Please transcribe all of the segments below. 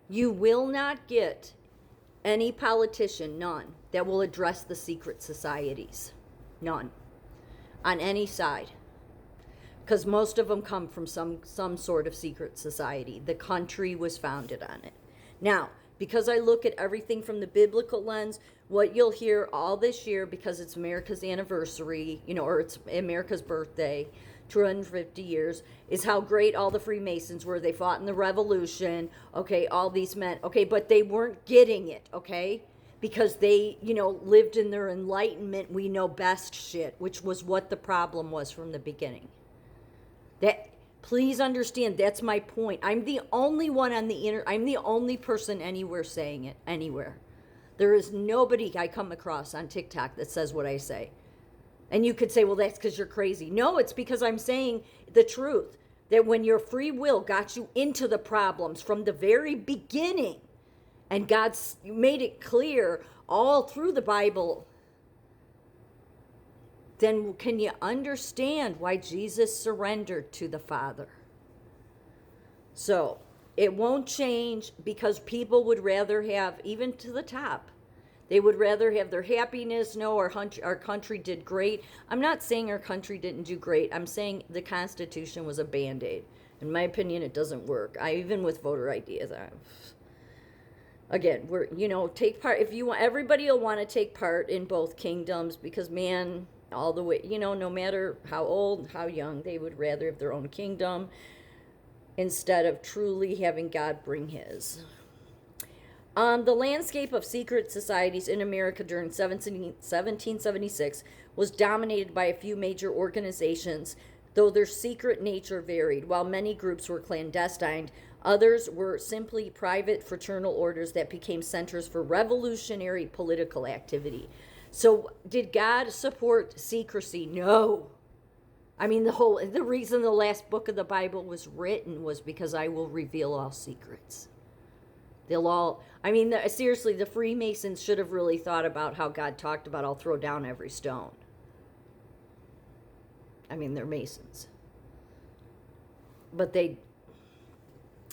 You will not get any politician, none, that will address the secret societies. None. On any side. Because most of them come from some sort of secret society. The country was founded on it. Now, because I look at everything from the biblical lens, what you'll hear all this year, because it's America's anniversary, or it's America's birthday, 250 years, is how great all the Freemasons were. They fought in the Revolution, okay, all these men, okay, but they weren't getting it, okay, because they, lived in their enlightenment, we know best shit, which was what the problem was from the beginning. That, please understand, that's my point. I'm the only one on the I'm the only person anywhere saying it, anywhere. There is nobody I come across on TikTok that says what I say. And you could say, well, that's because you're crazy. No, it's because I'm saying the truth. That when your free will got you into the problems from the very beginning, and God's made it clear all through the Bible, then can you understand why Jesus surrendered to the Father? So, it won't change because people would rather have, even to the top, they would rather have their happiness. No, our country did great. I'm not saying our country didn't do great. I'm saying the Constitution was a Band-Aid. In my opinion, it doesn't work. Even with voter IDs, again, take part. If you want, everybody will want to take part in both kingdoms because, man, all the way, no matter how old, how young, they would rather have their own kingdom instead of truly having God bring his. The landscape of secret societies in America during 1776 was dominated by a few major organizations, though their secret nature varied. While many groups were clandestine, others were simply private fraternal orders that became centers for revolutionary political activity. So, did God support secrecy? No. I mean, the reason the last book of the Bible was written was because I will reveal all secrets. Seriously, the Freemasons should have really thought about how God talked about, I'll throw down every stone. They're Masons. But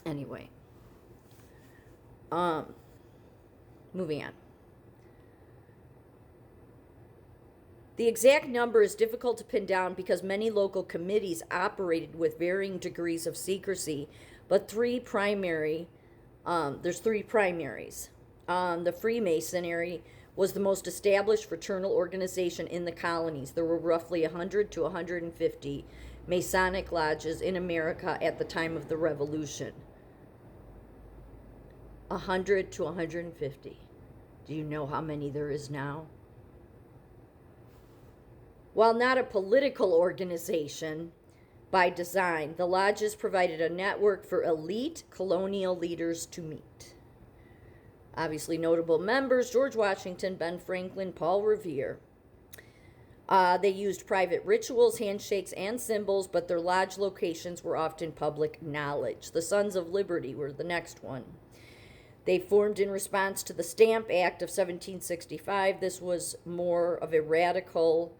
anyway. Moving on. The exact number is difficult to pin down because many local committees operated with varying degrees of secrecy, but there's three primaries. The Freemasonry was the most established fraternal organization in the colonies. There were roughly 100 to 150 Masonic lodges in America at the time of the Revolution. 100 to 150. Do you know how many there is now? While not a political organization by design, the lodges provided a network for elite colonial leaders to meet. Obviously, notable members: George Washington, Ben Franklin, Paul Revere. They used private rituals, handshakes, and symbols, but their lodge locations were often public knowledge. The Sons of Liberty were the next one. They formed in response to the Stamp Act of 1765. This was more of a radical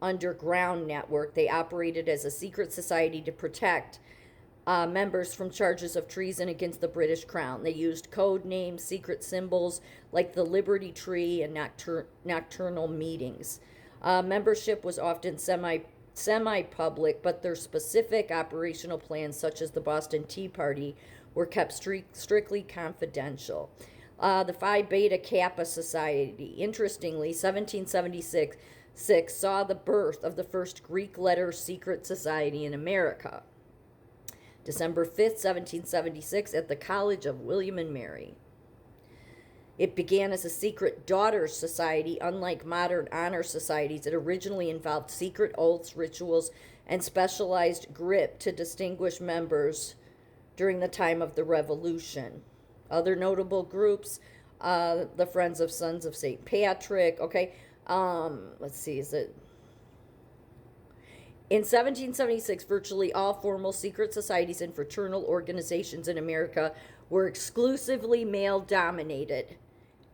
underground network. They operated as a secret society to protect members from charges of treason against the British Crown. They used code names, secret symbols like the Liberty Tree, and nocturnal meetings. Membership was often semi-public, but their specific operational plans, such as the Boston Tea Party, were kept strictly confidential. The Phi Beta Kappa Society, interestingly, 1776 saw the birth of the first Greek letter secret society in America. December 5th, 1776, at the College of William and Mary. It began as a secret daughters society. Unlike modern honor societies, it originally involved secret oaths, rituals, and specialized grip to distinguish members during the time of the Revolution. Other notable groups, the Friends of Sons of St. Patrick, okay. Let's see, in 1776, virtually all formal secret societies and fraternal organizations in America were exclusively male-dominated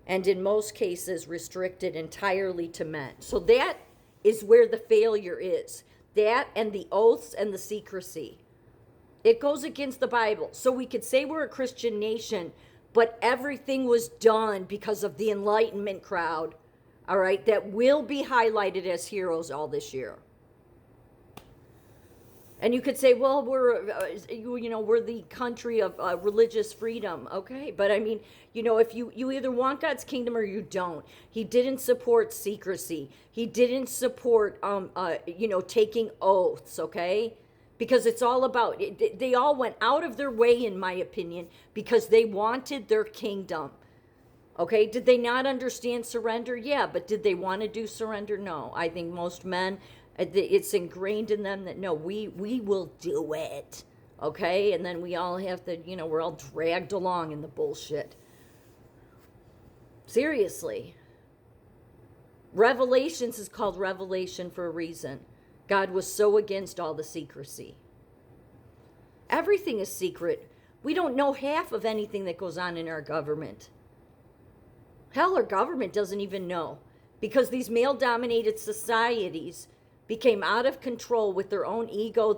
and in most cases restricted entirely to men. So that is where the failure is. That and the oaths and the secrecy. It goes against the Bible. So we could say we're a Christian nation, but everything was done because of the Enlightenment crowd, all right, that will be highlighted as heroes all this year. And you could say, well, we're the country of religious freedom. Okay. But I mean, if you either want God's kingdom or you don't. He didn't support secrecy. He didn't support, taking oaths. Okay. Because it's all about, they all went out of their way, in my opinion, because they wanted their kingdom. Okay. Did they not understand surrender? Yeah. But did they want to do surrender? No. I think most men, it's ingrained in them that no, we will do it, okay? And then we all have to, we're all dragged along in the bullshit. Seriously. Revelations is called Revelation for a reason. God was so against all the secrecy. Everything is secret. We don't know half of anything that goes on in our government. Hell, our government doesn't even know, because these male-dominated societies became out of control with their own ego.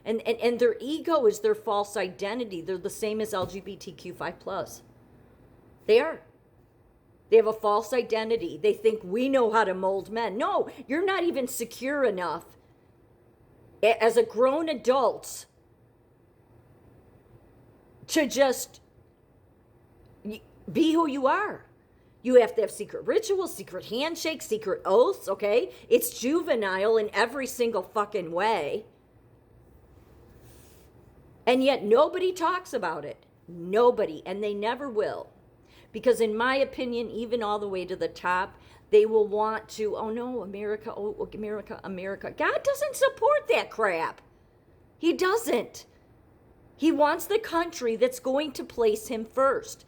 And their ego is their false identity. They're the same as LGBTQ5+. They are. They have a false identity. They think we know how to mold men. No, you're not even secure enough as a grown adult to just be who you are. You have to have secret rituals, secret handshakes, secret oaths, okay? It's juvenile in every single fucking way. And yet nobody talks about it. Nobody. And they never will. Because in my opinion, even all the way to the top, they will want to, oh no, America, oh, America, America. God doesn't support that crap. He doesn't. He wants the country that's going to place him first.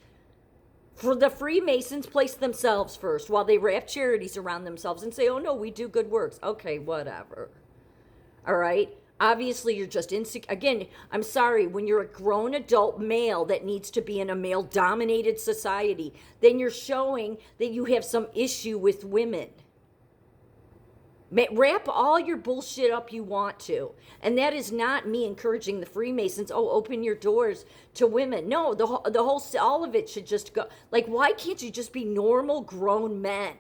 For the Freemasons place themselves first while they wrap charities around themselves and say, oh no, we do good works. Okay, whatever. All right? Obviously, you're just insecure. Again, I'm sorry, when you're a grown adult male that needs to be in a male-dominated society, then you're showing that you have some issue with women. Wrap all your bullshit up you want to. And that is not me encouraging the Freemasons, oh, open your doors to women. No, the whole, all of it should just go. Like, why can't you just be normal grown men?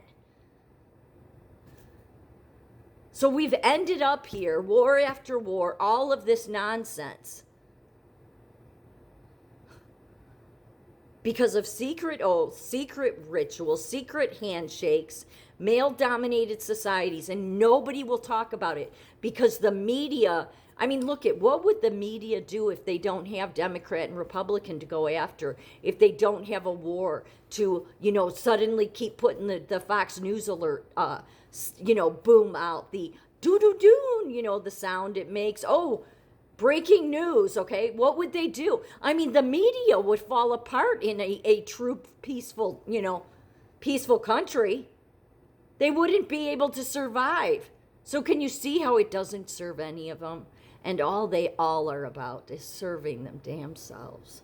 So we've ended up here, war after war, all of this nonsense. Because of secret oaths, secret rituals, secret handshakes, male-dominated societies, and nobody will talk about it because the media, I mean, look at what would the media do if they don't have Democrat and Republican to go after, if they don't have a war to, suddenly keep putting the Fox News alert, boom out, the doo-doo-doo, the sound it makes, oh, breaking news, okay? What would they do? I mean, the media would fall apart in a true peaceful country. They wouldn't be able to survive. So can you see how it doesn't serve any of them? And all they all are about is serving them damn selves.